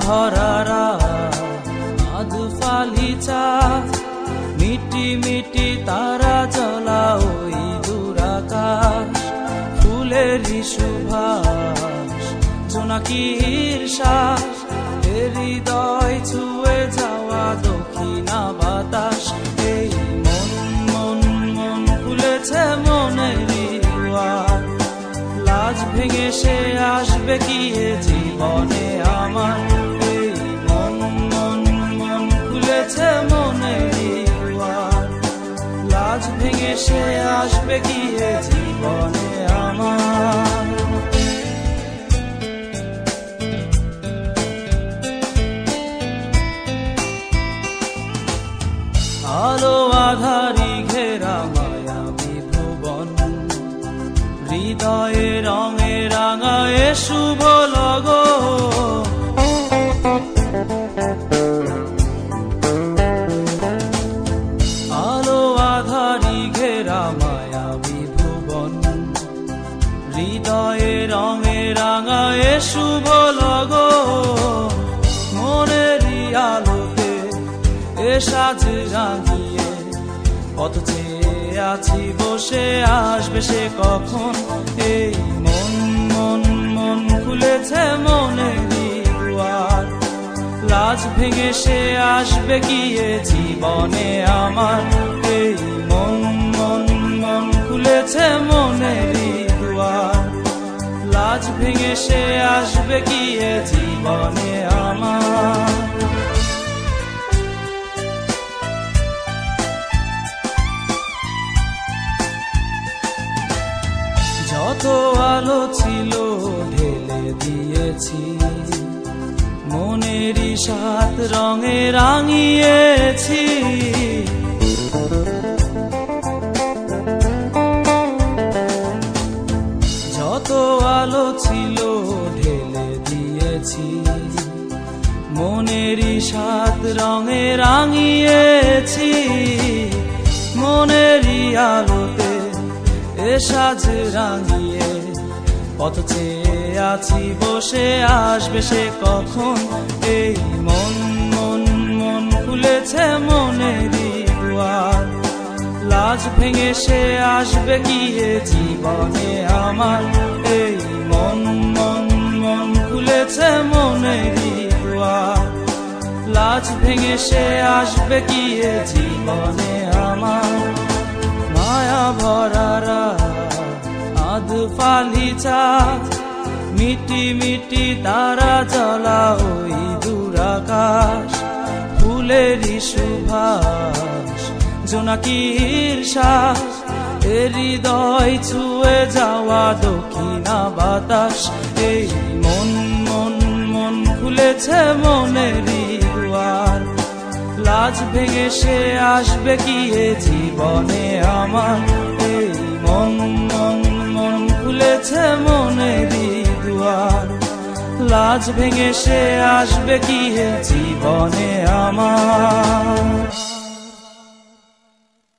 ভরারা আধ ফালি চাঁদ, মিটি মিটি তারা জ্বলা ওই দূরাকাশ, ফুলেরই সুভাষ জোনাকির শ্বাস, হৃদয় ছুঁয়ে যাওয়া দক্ষিণা বাতাস। এই মন মন মন খুলেছে মনেরই দুয়ার, লাজ ভেঙে সে আসবে কি এ জীবনে আমার। এই মন মন মন খুলেছে মনেরই দুয়ার, লাজ ভেঙে সে আসবে কি এ জীবনে আমার। আলো আধারি ঘেরা মায়াবী ভুবন, হৃদয়ে রঙে রাঙায় শুভ লগন। আলো আধারি ঘেরা মায়াবী ভুবন, হৃদয়ে রঙে রাঙায় শুভ লগন। মনেরই আলোতে এ সাজ রাঙিয়ে পথ চেয়ে আছি বসে, আসবে সে কখন। এই মন মন মন খুলেছে মনেরই দুয়ার, লাজ ভেঙে সে আসবে কি এ জীবনে আমার। এই মন মন মন খুলেছে মনেরই দুয়ার, লাজ ভেঙে সে আসবে কি এ জীবনে আমার। যত আলো ছিল ঢেলে দিয়েছি, মনেরই সাত রঙে রাঙিয়েছি। যত আলো ছিল ঢেলে দিয়েছি, মনেরই সাত রঙে রাঙিয়েছি। মনেরই আলোতে এ সাজ রাঙিয়ে পথ চেয়ে আছি বসে, আসবে সে কখন। এই মন মন মন খুলেছে মনেরই দুয়ার, লাজ ভেঙে সে আসবে কি এ জীবনে আমার। এই মন মন মন খুলেছে মনেরই দুয়ার, লাজ ভেঙে সে আসবে কি এ জীবনে আমার। মায়া ভরারা আধ ফালি চাঁদ, মিটি মিটি তারা জ্বলা ওই দূরাকাশ, ফুলেরই সুভাষ জোনাকির শ্বাস, হৃদয় ছুঁয়ে যাওয়া দক্ষিণা বাতাস। এই মন মন মন খুলেছে মনেরই দুয়ার, লাজ ভেঙে সে আসবে কি এ জীবনে আমার। এই মন মন মন খুলেছে মনেরই দুয়ার, লাজ ভেঙে সে আসবে কি এ জীবনে আমার।